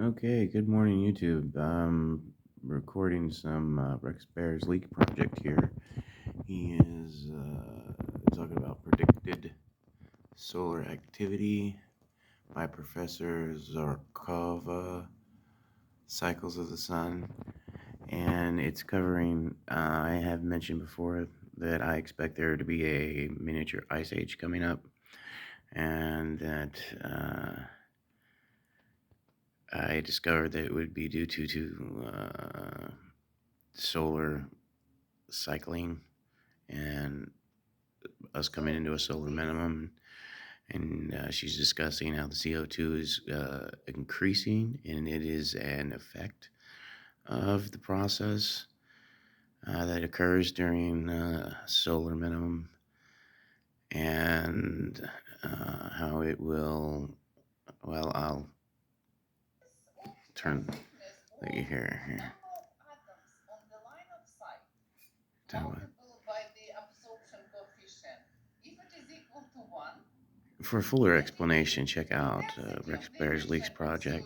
Okay, good morning, YouTube. Recording some Rex Bear's leak project here. He is talking about predicted solar activity by Professor Zarkova, cycles of the sun, and it's covering. I have mentioned before that I expect there to be a miniature ice age coming up, and that. I discovered that it would be due to solar cycling and us coming into a solar minimum. And she's discussing how the CO2 is increasing, and it is an effect of the process that occurs during solar minimum, and how it will. Well, I'll turn the here. For a fuller explanation, check out Rex Bear's Leaks project.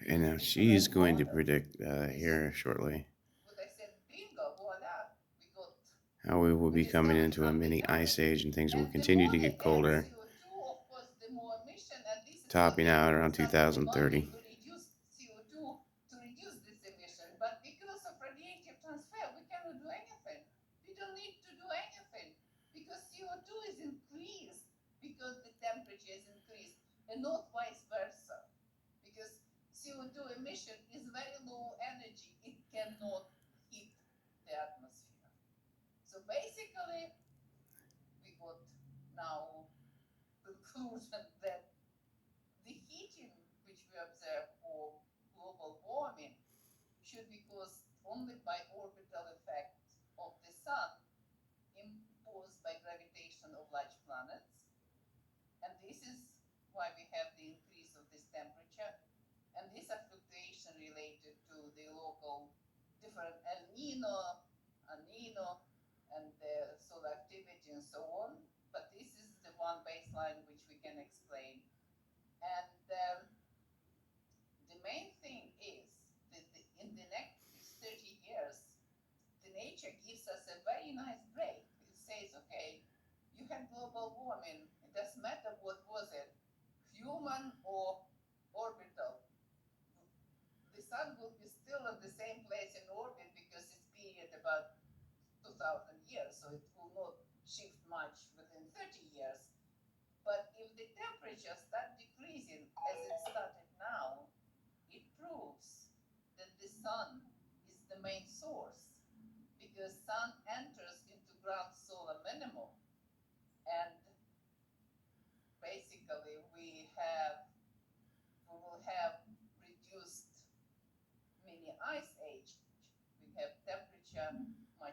And now she's going to predict here shortly how we will be coming into a mini ice age and things will continue to get colder, topping out around 2030.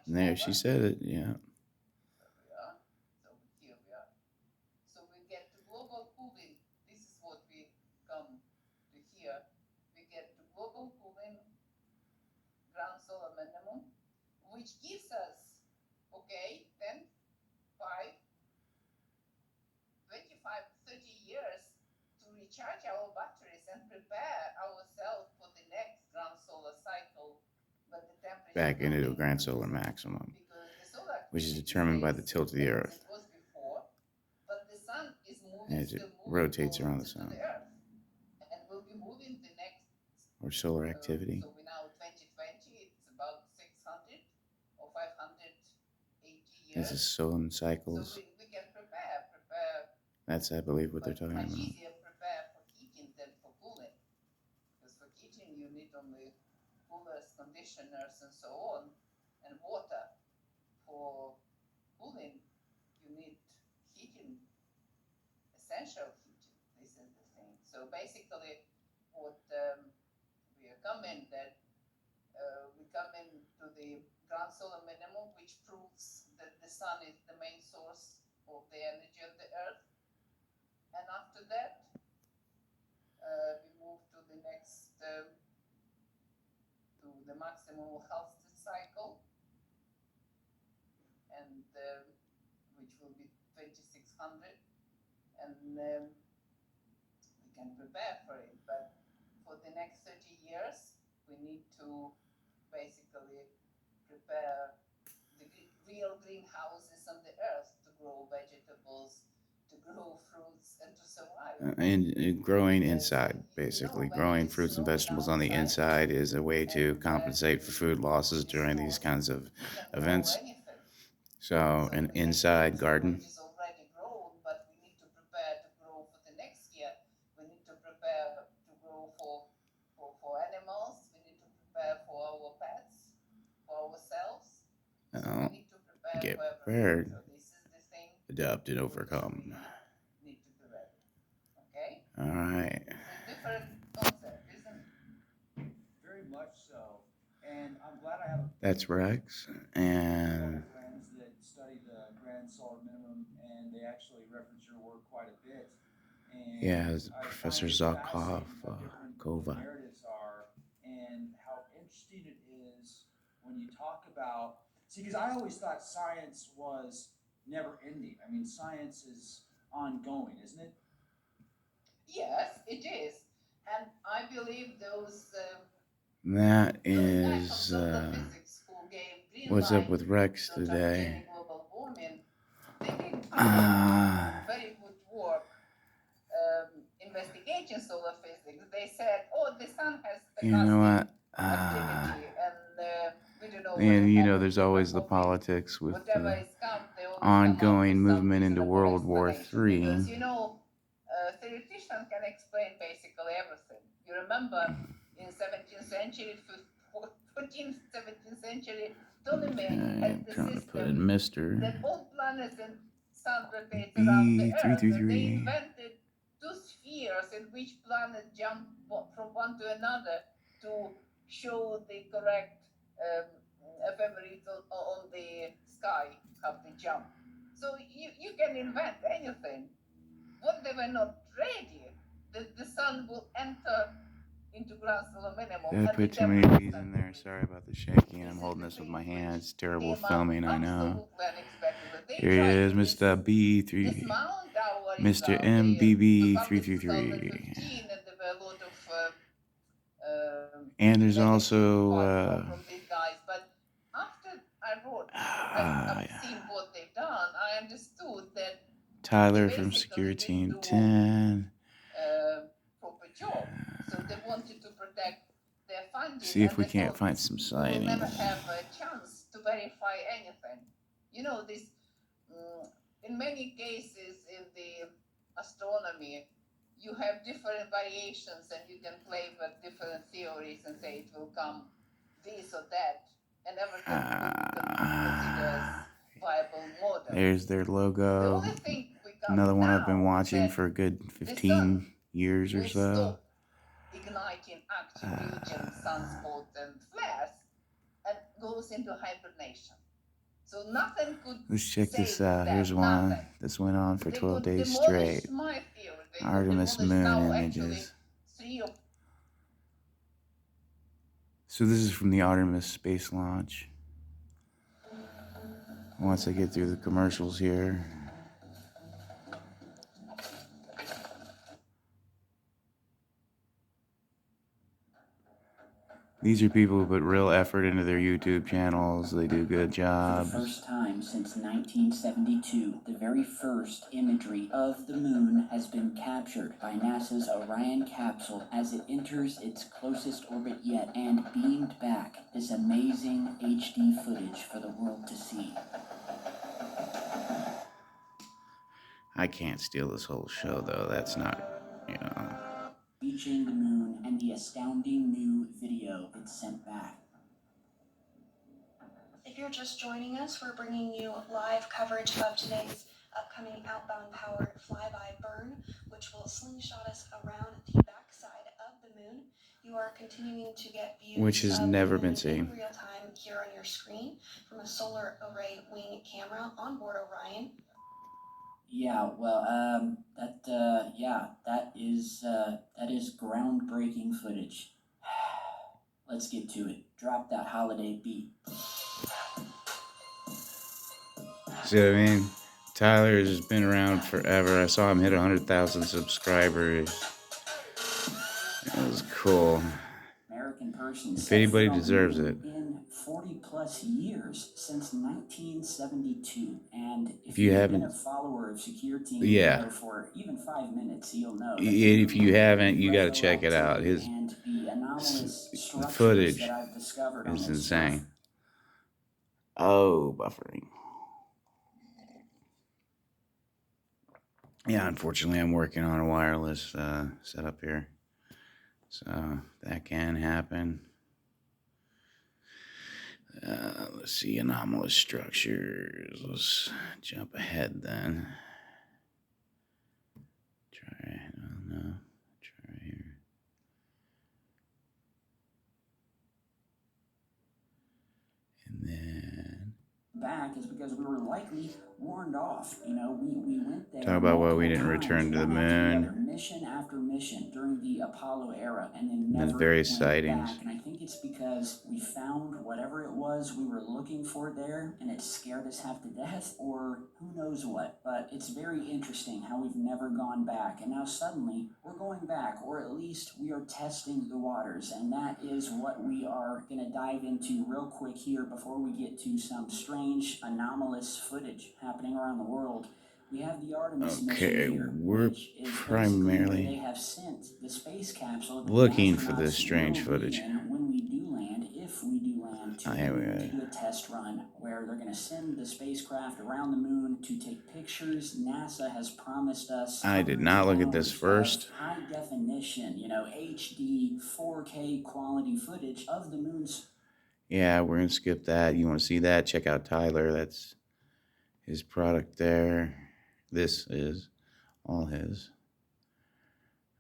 And there, she said it, yeah. Back into a grand solar maximum, which is determined by the tilt of the Earth as it rotates around the sun, or solar activity. As the sun cycles That's, I believe, what they're talking much about. easier prepare for heating than for cooling. Because for heating, you need only coolers, conditioners, and so on, and water. For cooling, you need heating, essential heating. This is the thing. So basically, what we are coming that we come into the ground solar minimum, which proves that the sun is the main source of the energy of the earth. And after that, we move to the next, to the maximum health cycle, and which will be 2600, and we can prepare for it. But for the next 30 years, we need to basically prepare the real greenhouses on the earth to grow vegetables, to grow fruits, and to survive. And growing inside, Because basically. when Growing the fruits and snow is vegetables on the outside inside is a way to and compensate for food losses it is during these cold, kinds of you can grow events. anything. So, So an we can inside eat what garden. is already grown, but we need to prepare to grow for the next year. We need to prepare to grow for animals. We need to prepare for our pets, for ourselves. So we Uh, need to prepare get for everything. prepared, So this is the thing adapt, and which overcome. we need to be ready. Okay? All right. It's a different concept, isn't it? Very much so. And I'm glad I have That's Rex. a couple And friends that study the grand solar minimum, and they actually reference your work quite a bit. yeah, And I Professor find it Zarkova, fascinating how different the Kova. narratives are, and how interesting it is when you talk about. See, because I always thought science was never ending. I mean, science is ongoing, isn't it? Yes, it is. And I believe That those guys from is solar physics who gave green what's up light with Rex to today. anthropogenic global warming, they did Uh, very good work investigating solar physics. They said, "Oh, the sun has you know stochastic what? activity, and we don't know what And happened there's to always the COVID. politics with Whatever the is come, they always come up with ongoing some movement into reasonable World War explanation III. because theoreticians can explain basically everything. You remember in 17th century, 14th, 17th century, Okay, Ptolemy had I'm the trying to put system in Mr. that all planets and sun rotates around the Earth, and they B333. invented two spheres in which planets jump from one to another to show the correct ephemeris on the sky, how they jump. So you can invent anything. What they were not ready, the sun will enter into ground solar minimum, Did I and put it too many definitely B's in can there? be. Sorry about the shaking. I'm This is holding the this with my thing hands. which It's terrible came up filming, I know. absolutely unexpectedly. They Here he tried is, to Mr. B3. dismount our Mr. result. We published MBB333. 2015, and there were a lot of And there's negative also part from these guys. But after I've yeah, seen what they've done, I understood that they Tyler from Secure basically didn't Team do 10. proper job. So they wanted to protect their funding, See if and we they can't thought find some we will never sightings. have a chance to verify anything. This in many cases in the astronomy, you have different variations, and you can play with different theories and say it will come this or that, and everything you can consider Ah, as viable model. there's their The logo. only thing we got Another one I've been now watching that for a good the sun 15 years or will so. stop igniting active region Uh, sunspots and flares and goes into hibernation. So nothing could let's check this save out. Here's that. one. Nothing. This went on for They 12 could days demolish straight. my theory. They could Artemis demolish moon now actually images. three of. So this is from the Artemis space launch. Once I get through the commercials here. These are people who put real effort into their YouTube channels. They do good jobs. For the first time since 1972, the very first imagery of the moon has been captured by NASA's Orion capsule as it enters its closest orbit yet and beamed back this amazing HD footage for the world to see. I can't steal this whole show, though. That's not, you know. Reaching the moon and the astounding new video it sent back. If you're just joining us, we're bringing you live coverage of today's upcoming outbound powered flyby burn, which will slingshot us around the backside of the moon. You are continuing to get views Which has of never the been moon seen. in real time here on your screen from a solar array wing camera on board Orion. Yeah, well, that is groundbreaking footage. Let's get to it. Drop that holiday beat. See what I mean? Tyler has been around forever. I saw him hit 100,000 subscribers. It was cool. American person. If anybody deserves it. In 40 plus years since 1972, and if you you've haven't, been a follower of Secure Team yeah, for even 5 minutes, you'll know. If you haven't, you got to check it out. His and the anomalous the footage that I've discovered is on this insane. stuff. Oh, buffering. Yeah, unfortunately, I'm working on a wireless setup here, so that can happen. Let's see, anomalous structures. Let's jump ahead then. Try, no, try here. And then back is because we were likely warned off. You know, we went there. Talk about why we didn't return to the moon. Mission after mission during the Apollo era, and then There's never various went sightings. back. And I think it's because we found whatever it was we were looking for there, and it scared us half to death, or who knows what. But it's very interesting how we've never gone back, and now suddenly we're going back, or at least we are testing the waters, and that is what we are going to dive into real quick here before we get to some strange, anomalous footage happening around the world. We have the Artemis mission here, we're which is primarily they have sent the space capsule looking for this strange footage. When we do land, if we do land, to do a test run where they're going to send the spacecraft around the moon to take pictures. NASA has promised us. I did not look at this first. High definition, HD 4K quality footage of the moon's. Yeah, we're going to skip that. You want to see that? Check out Tyler. That's his product there. This is all his.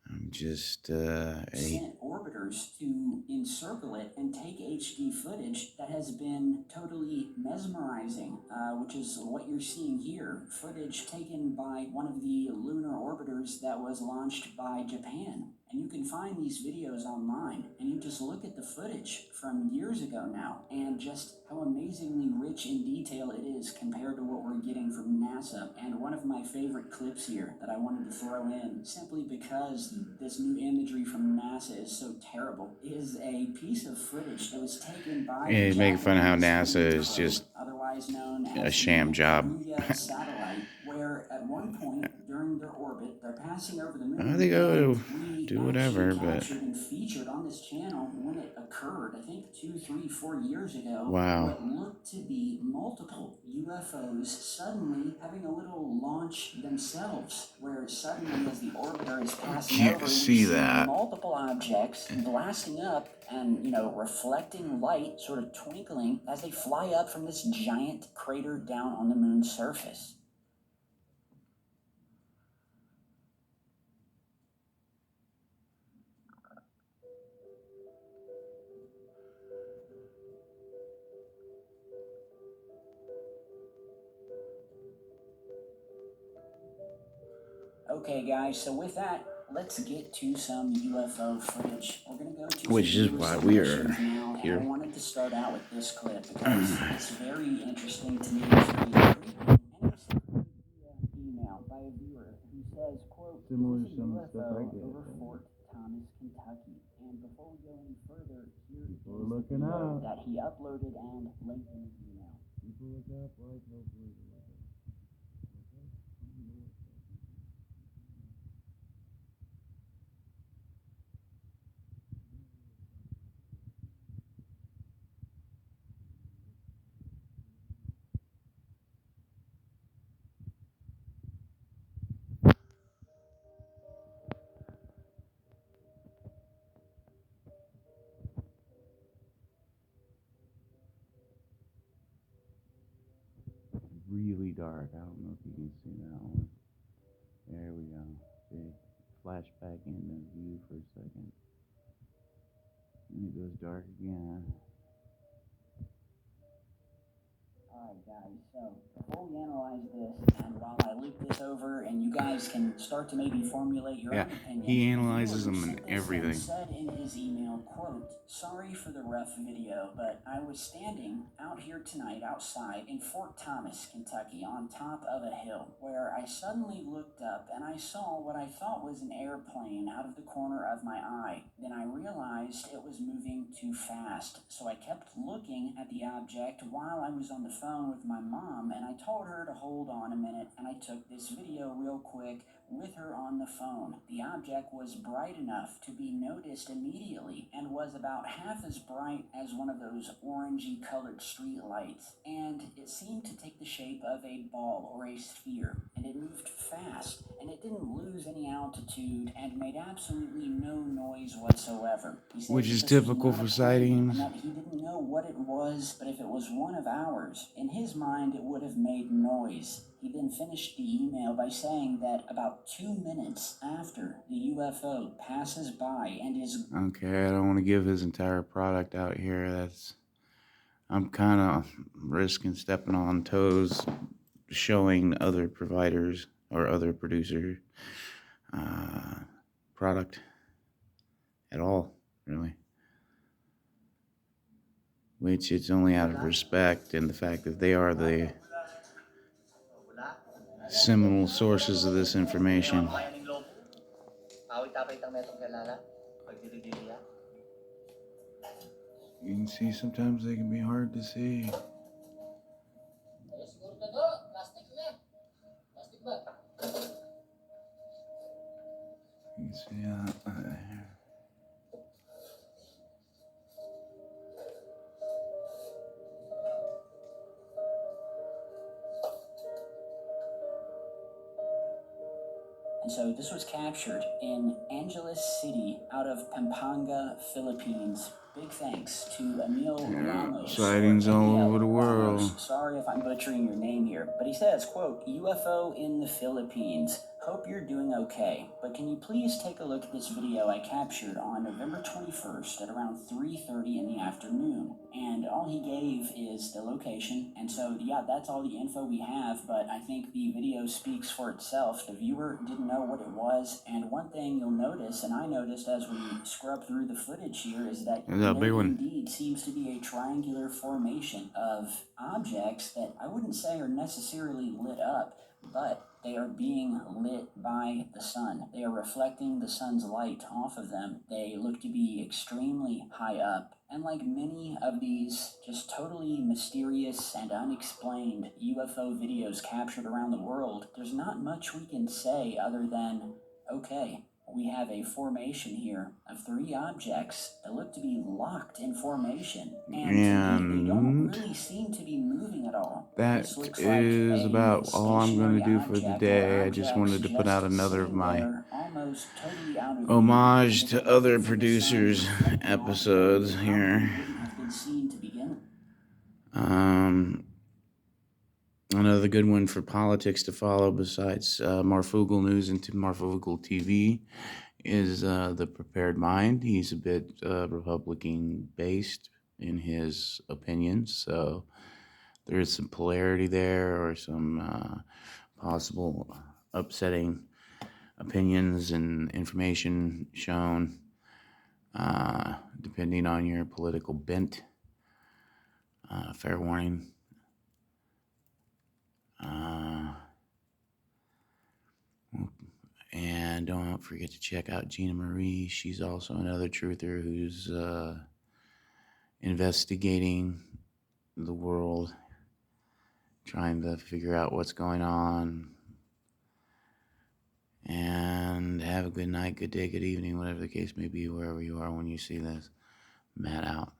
I'm just sent orbiters to encircle it and take HD footage that has been totally mesmerizing, which is what you're seeing here. Footage taken by one of the lunar orbiters that was launched by Japan. And you can find these videos online, and you just look at the footage from years ago now, and just how amazingly rich in detail it is compared to what we're getting from NASA. And one of my favorite clips here that I wanted to throw in, simply because this new imagery from NASA is so terrible, is a piece of footage that was taken by he's making fun of how NASA is just otherwise known as a sham job. satellite, where at one point during their orbit, they're passing over the moon. They go do whatever, but and featured on this channel when it occurred, I think 2, 3, 4 years ago. Wow. What looked to be multiple UFOs suddenly having a little launch themselves, where suddenly as the orbiter is passing over, we see multiple objects blasting up and, reflecting light, sort of twinkling as they fly up from this giant crater down on the moon's surface. Okay, guys, so with that, let's get to some UFO footage. We're going to go to which is why we are here. I wanted to start out with this clip because it's very interesting to me. It's very email by a viewer who says, quote, Similar "This is a to some UFO stuff I get. over Fort Thomas, Kentucky." And before we go any further, here is People are looking the video up. that he uploaded and linked in his email. People look up, like, hopefully. really dark. I don't know if you can see that one. There we go. See, flash back into view for a second. And it goes dark again. Alright guys, so before we analyze this, and while I loop this over and you guys can start to maybe formulate your own opinion. He analyzes the viewer them who and sent this everything. said in his email, quote, "Sorry for the rough video, but I was standing out here tonight outside in Fort Thomas, Kentucky, on top of a hill, where I suddenly looked up and I saw what I thought was an airplane out of the corner of my eye. Then I realized it was moving too fast, so I kept looking at the object while I was on the phone with my mom, and I told her to hold on a minute, and I took this video real quick with her on the phone. The object was bright enough to be noticed immediately and was about half as bright as one of those orangey colored street lights, and it seemed to take the shape of a ball or a sphere, and it moved fast, and it didn't lose any altitude and made absolutely no noise whatsoever." He said Which that is this was typical not a for plane, sightings. and that he didn't know what it was, but if it was one of ours, in his mind it would have made noise. He then finished the email by saying that about 2 minutes after the UFO passes by and is... Okay, I don't want to give his entire product out here. I'm kind of risking stepping on toes, showing other providers or other producer product at all, really. Which it's only out of respect and the fact that they are the seminal sources of this information. You can see sometimes they can be hard to see. You can see here. And so this was captured in Angeles City out of Pampanga, Philippines. Big thanks to Emil Ramos. Sightings all Emil over the world. Ramos. Sorry if I'm butchering your name here, but he says, quote, "UFO in the Philippines. Hope you're doing okay, but can you please take a look at this video I captured on November 21st at around 3:30 in the afternoon?" And all he gave is the location, and so yeah, that's all the info we have, but I think the video speaks for itself. The viewer didn't know what it was, and one thing you'll notice, and I noticed as we scrub through the footage here, is that There's a big one. indeed seems to be a triangular formation of objects that I wouldn't say are necessarily lit up, but they are being lit by the sun. They are reflecting the sun's light off of them. They look to be extremely high up. And like many of these just totally mysterious and unexplained UFO videos captured around the world, there's not much we can say other than, okay, we have a formation here of 3 objects that look to be locked in formation. And to me, they don't really seem to be moving at all. That is about all I'm going to do for the day. I just wanted to put out another of my homage to other producers' episodes here. Another good one for politics to follow besides Marfugal News and Marfugal TV is The Prepared Mind. He's a bit Republican-based in his opinions, so there is some polarity there or some possible upsetting opinions and information shown depending on your political bent. Fair warning. And don't forget to check out Gina Marie. She's also another truther who's investigating the world, trying to figure out what's going on. And have a good night, good day, good evening, whatever the case may be, wherever you are when you see this. Matt out.